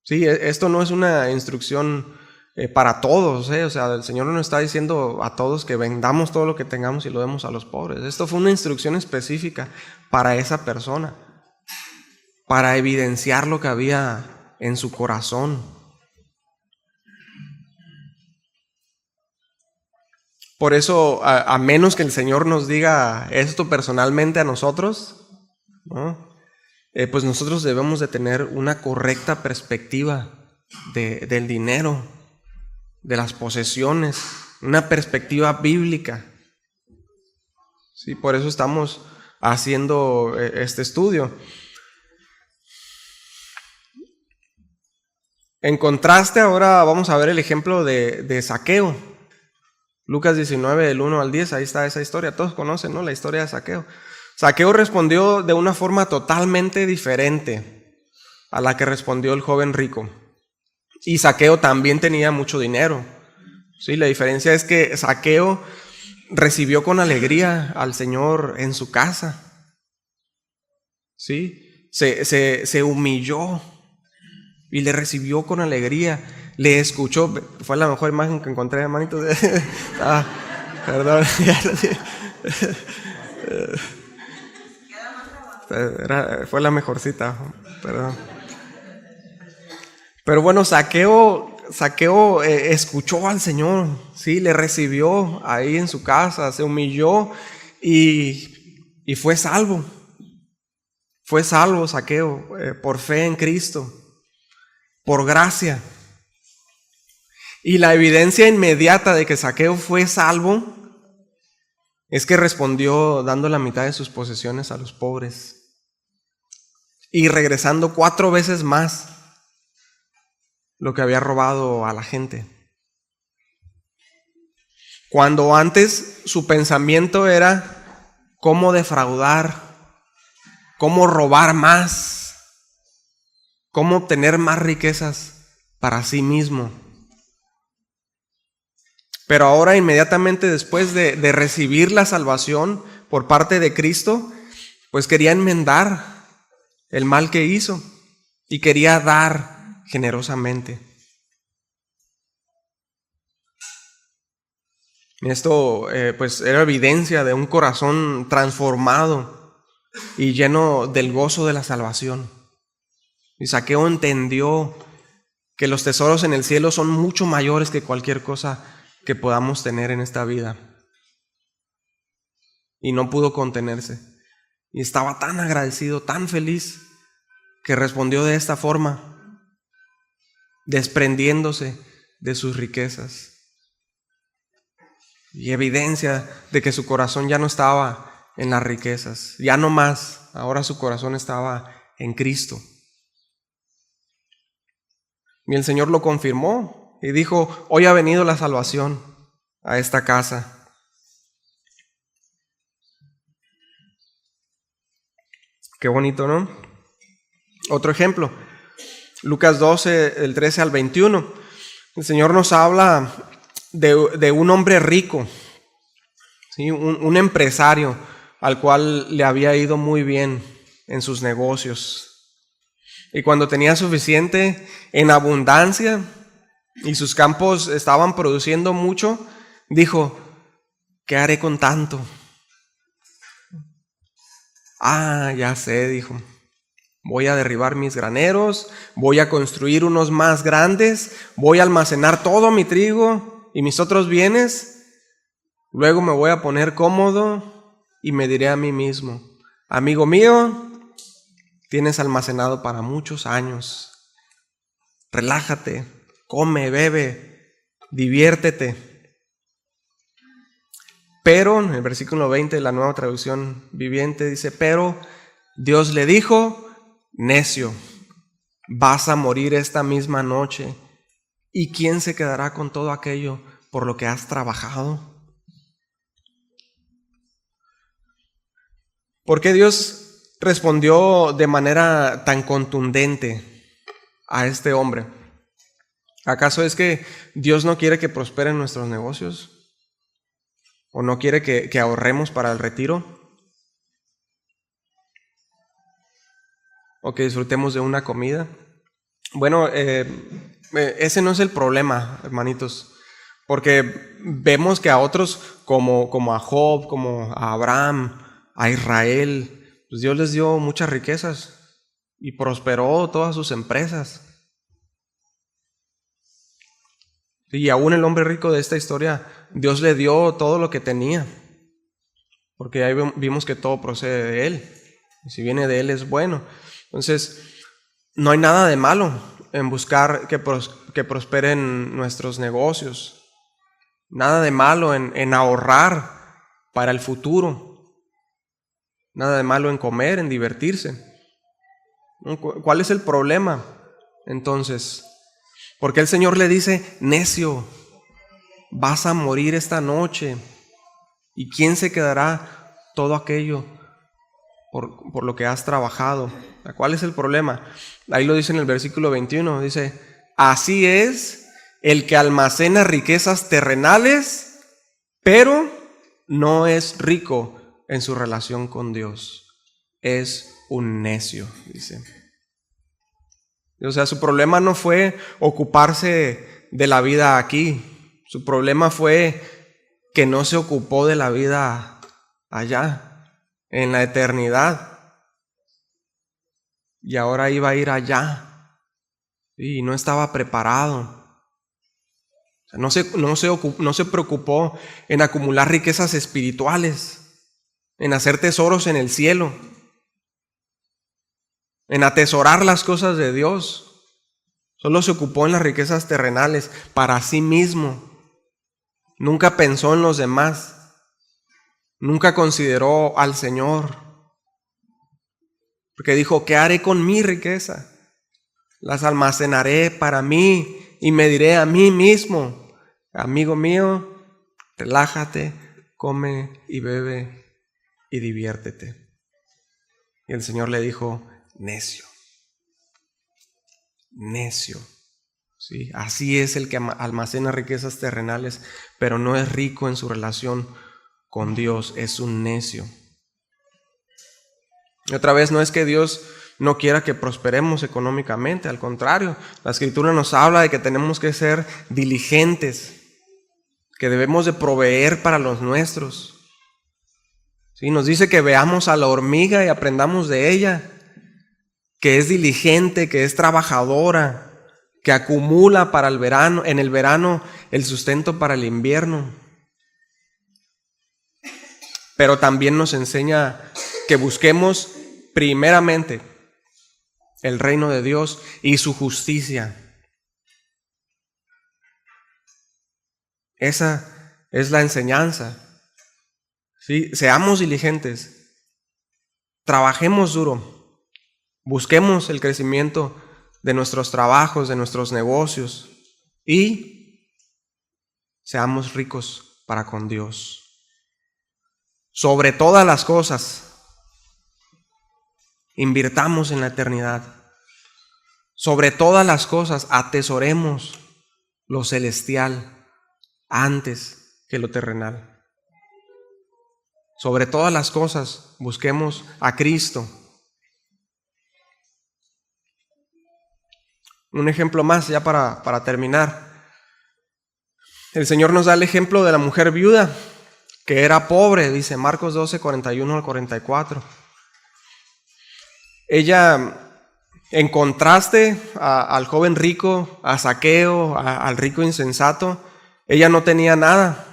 Sí, esto no es una instrucción para todos, O sea, el Señor no nos está diciendo a todos que vendamos todo lo que tengamos y lo demos a los pobres. Esto fue una instrucción específica para esa persona, para evidenciar lo que había en su corazón. Por eso, a menos que el Señor nos diga esto personalmente a nosotros, ¿no? Pues nosotros debemos de tener una correcta perspectiva del dinero, de las posesiones, una perspectiva bíblica. Sí, por eso estamos haciendo este estudio. En contraste, ahora vamos a ver el ejemplo de Zaqueo. Lucas 19, del 1 al 10, ahí está esa historia. Todos conocen, ¿no?, la historia de Zaqueo. Zaqueo respondió de una forma totalmente diferente a la que respondió el joven rico. Y Zaqueo también tenía mucho dinero. Sí, la diferencia es que Zaqueo recibió con alegría al Señor en su casa. Sí, se humilló y le recibió con alegría. Le escuchó. Fue la mejor imagen que encontré, hermanito. Perdón. Fue la mejorcita, perdón. Pero bueno, Zaqueo escuchó al Señor, sí, le recibió ahí en su casa, se humilló y fue salvo. Fue salvo Zaqueo por fe en Cristo, por gracia. Y la evidencia inmediata de que Zaqueo fue salvo es que respondió dando la mitad de sus posesiones a los pobres y regresando 4 veces más lo que había robado a la gente. Cuando antes su pensamiento era cómo defraudar, cómo robar más, cómo obtener más riquezas para sí mismo. Pero ahora, inmediatamente después de recibir la salvación por parte de Cristo, pues quería enmendar el mal que hizo y quería dar generosamente. Esto pues era evidencia de un corazón transformado y lleno del gozo de la salvación. Y Zaqueo entendió que los tesoros en el cielo son mucho mayores que cualquier cosa que podamos tener en esta vida. Y no pudo contenerse. Y estaba tan agradecido, tan feliz, que respondió de esta forma, desprendiéndose de sus riquezas. Y evidencia de que su corazón ya no estaba en las riquezas, ya no más, ahora su corazón estaba en Cristo. Y el Señor lo confirmó y dijo: hoy ha venido la salvación a esta casa. Qué bonito, ¿no? Otro ejemplo, Lucas 12, del 13 al 21. El Señor nos habla de un hombre rico, ¿sí? Un empresario al cual le había ido muy bien en sus negocios. Y cuando tenía suficiente, en abundancia, y sus campos estaban produciendo mucho, dijo: ¿qué haré con tanto? Ya sé, dijo. Voy a derribar mis graneros, voy a construir unos más grandes, voy a almacenar todo mi trigo y mis otros bienes. Luego me voy a poner cómodo y me diré a mí mismo: amigo mío, tienes almacenado para muchos años. Relájate, come, bebe, diviértete. Pero, en el versículo 20 de la Nueva Traducción Viviente dice, pero Dios le dijo, necio, vas a morir esta misma noche. ¿Y quién se quedará con todo aquello por lo que has trabajado? ¿Por qué Dios respondió de manera tan contundente a este hombre? ¿Acaso es que Dios no quiere que prosperen nuestros negocios? ¿O no quiere que ahorremos para el retiro? ¿O que disfrutemos de una comida? Bueno, ese no es el problema, hermanitos. Porque vemos que a otros, como a Job, como a Abraham, a Israel, pues Dios les dio muchas riquezas y prosperó todas sus empresas. Y aún el hombre rico de esta historia, Dios le dio todo lo que tenía, porque ahí vimos que todo procede de Él, y si viene de Él es bueno. Entonces, no hay nada de malo en buscar que prosperen nuestros negocios, nada de malo en ahorrar para el futuro, nada de malo en comer, en divertirse. ¿Cuál es el problema? Entonces, porque el Señor le dice, necio, vas a morir esta noche. ¿Y quién se quedará todo aquello por lo que has trabajado? ¿Cuál es el problema? Ahí lo dice en el versículo 21, dice, así es el que almacena riquezas terrenales, pero no es rico en su relación con Dios. Es un necio, dice. O sea, su problema no fue ocuparse de la vida aquí. Su problema fue que no se ocupó de la vida allá, en la eternidad. Y ahora iba a ir allá. Y no estaba preparado. O sea, no se preocupó en acumular riquezas espirituales, en hacer tesoros en el cielo, en atesorar las cosas de Dios. Solo se ocupó en las riquezas terrenales para sí mismo. Nunca pensó en los demás. Nunca consideró al Señor. Porque dijo, ¿qué haré con mi riqueza? Las almacenaré para mí y me diré a mí mismo, amigo mío, relájate, come y bebe y diviértete. Y el Señor le dijo, necio, necio. ¿Sí? Así es el que almacena riquezas terrenales, pero no es rico en su relación con Dios, es un necio. Y otra vez, no es que Dios no quiera que prosperemos económicamente, al contrario, la Escritura nos habla de que tenemos que ser diligentes, que debemos de proveer para los nuestros. ¿Sí? Nos dice que veamos a la hormiga y aprendamos de ella, que es diligente, que es trabajadora, que acumula para el verano, en el verano el sustento para el invierno. Pero también nos enseña que busquemos primeramente el reino de Dios y su justicia. Esa es la enseñanza. ¿Sí? Seamos diligentes, trabajemos duro, busquemos el crecimiento de nuestros trabajos, de nuestros negocios y seamos ricos para con Dios. Sobre todas las cosas, invirtamos en la eternidad. Sobre todas las cosas, atesoremos lo celestial antes que lo terrenal. Sobre todas las cosas, busquemos a Cristo. Un ejemplo más ya para terminar. El Señor nos da el ejemplo de la mujer viuda, que era pobre, dice Marcos 12, 41 al 44. Ella, en contraste al joven rico, a Zaqueo, al rico insensato, ella no tenía nada.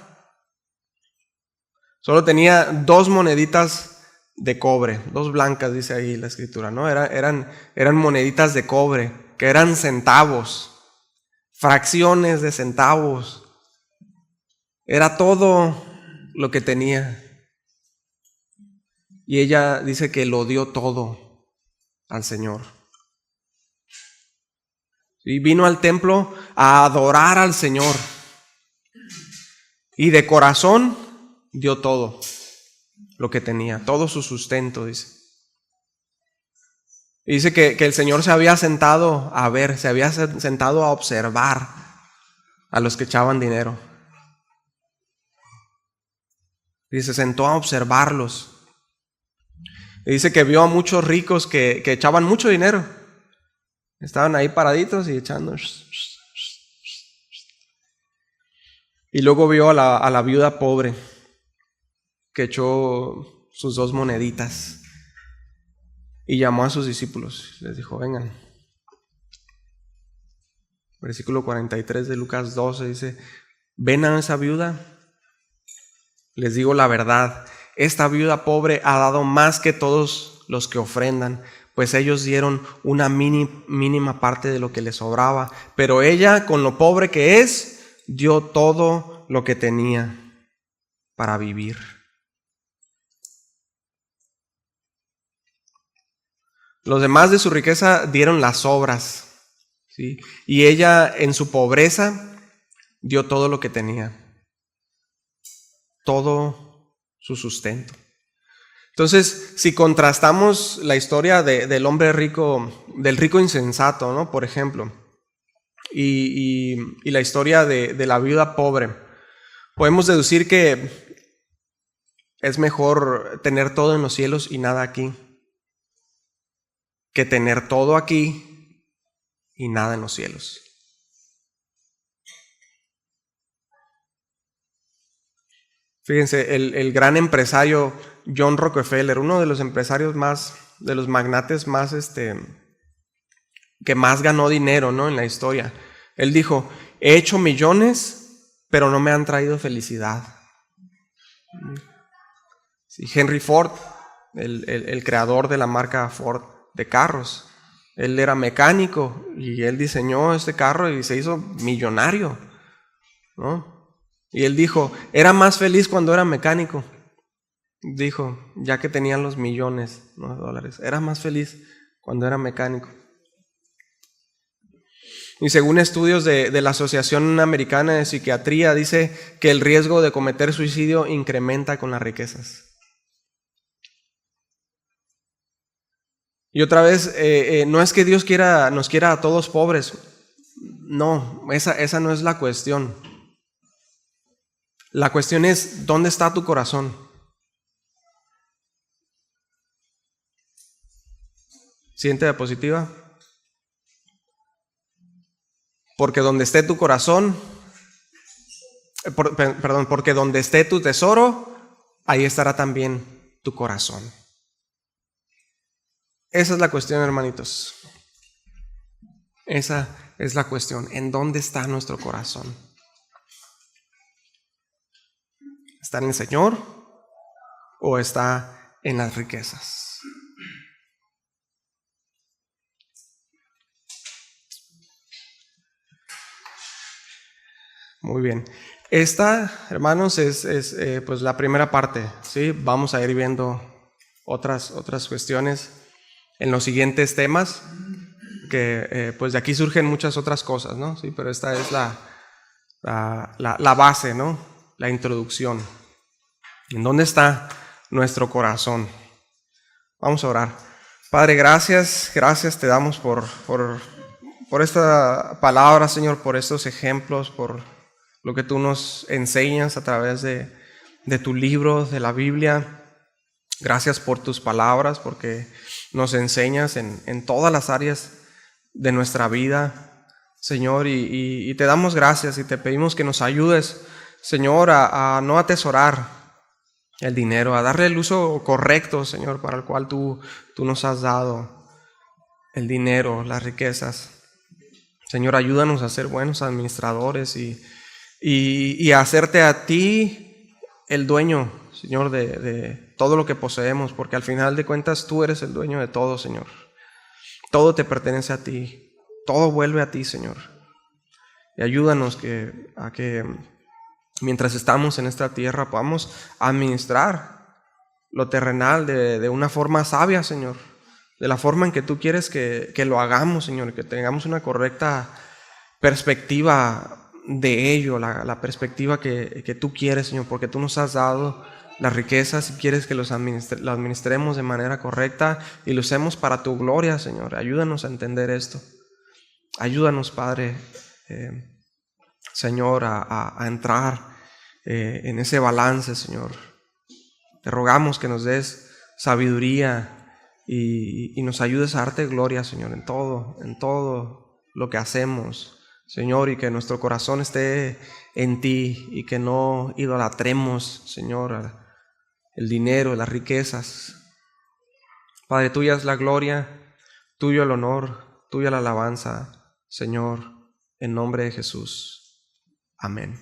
Solo tenía 2 moneditas de cobre, 2 blancas, dice ahí la escritura, ¿no? Eran moneditas de cobre, que eran centavos, fracciones de centavos. Era todo lo que tenía. Y ella dice que lo dio todo al Señor. Y vino al templo a adorar al Señor. Y de corazón dio todo lo que tenía, todo su sustento, dice. Y dice que el Señor se había sentado a ver, se había sentado a observar a los que echaban dinero. Y se sentó a observarlos. Y dice que vio a muchos ricos que echaban mucho dinero. Estaban ahí paraditos y echando. Y luego vio a la viuda pobre que echó sus 2 moneditas. Y llamó a sus discípulos. Les dijo, vengan. Versículo 43 de Lucas 12 dice, ¿ven a esa viuda? Les digo la verdad, esta viuda pobre ha dado más que todos los que ofrendan, pues ellos dieron una mínima parte de lo que les sobraba, pero ella, con lo pobre que es, dio todo lo que tenía para vivir. Los demás de su riqueza dieron las sobras, ¿sí? Y ella, en su pobreza, dio todo lo que tenía. Todo su sustento. Entonces, si contrastamos la historia del hombre rico, del rico insensato, ¿no? Por ejemplo, y la historia de la viuda pobre, podemos deducir que es mejor tener todo en los cielos y nada aquí, que tener todo aquí y nada en los cielos. Fíjense, el gran empresario John Rockefeller, uno de los empresarios de los magnates más, que más ganó dinero, ¿no? En la historia. Él dijo, he hecho millones, pero no me han traído felicidad. Sí, Henry Ford, el creador de la marca Ford de carros, él era mecánico y él diseñó este carro y se hizo millonario, ¿no? Y él dijo, era más feliz cuando era mecánico. Dijo, ya que tenía los millones, ¿no?, de dólares, era más feliz cuando era mecánico. Y según estudios de la Asociación Americana de Psiquiatría, dice que el riesgo de cometer suicidio incrementa con las riquezas. Y otra vez, no es que Dios nos quiera a todos pobres. No, esa no es la cuestión. La cuestión es, ¿dónde está tu corazón? Siguiente diapositiva. Porque donde esté tu corazón, porque donde esté tu tesoro, ahí estará también tu corazón. Esa es la cuestión, hermanitos. Esa es la cuestión. ¿En dónde está nuestro corazón? ¿Está en el Señor o está en las riquezas? Muy bien. Esta, hermanos, es pues la primera parte, ¿sí? Vamos a ir viendo otras cuestiones en los siguientes temas, que pues de aquí surgen muchas otras cosas, ¿no? Sí, pero esta es la base, ¿no? La introducción. ¿En dónde está nuestro corazón? Vamos a orar. Padre, gracias te damos por esta palabra, Señor, por estos ejemplos, por lo que tú nos enseñas a través de tu libro, de la Biblia. Gracias por tus palabras, porque nos enseñas en todas las áreas de nuestra vida, Señor, y te damos gracias y te pedimos que nos ayudes, Señor, a no atesorar el dinero, a darle el uso correcto, Señor, para el cual tú nos has dado el dinero, las riquezas. Señor, ayúdanos a ser buenos administradores y a hacerte a ti el dueño, Señor, de todo lo que poseemos, porque al final de cuentas tú eres el dueño de todo, Señor. Todo te pertenece a ti, todo vuelve a ti, Señor. Y ayúdanos a que mientras estamos en esta tierra podamos administrar lo terrenal de una forma sabia, Señor, de la forma en que tú quieres que lo hagamos, Señor, que tengamos una correcta perspectiva de ello, la perspectiva que tú quieres, Señor, porque tú nos has dado las riquezas y quieres que lo administremos de manera correcta y lo usemos para tu gloria, Señor. Ayúdanos a entender esto. Ayúdanos, Padre, Señor, a entrar en ese balance, Señor. Te rogamos que nos des sabiduría y nos ayudes a darte gloria, Señor, en todo lo que hacemos, Señor, y que nuestro corazón esté en ti y que no idolatremos, Señor, el dinero, las riquezas. Padre, tuya es la gloria, tuyo el honor, tuya la alabanza, Señor, en nombre de Jesús. Amén.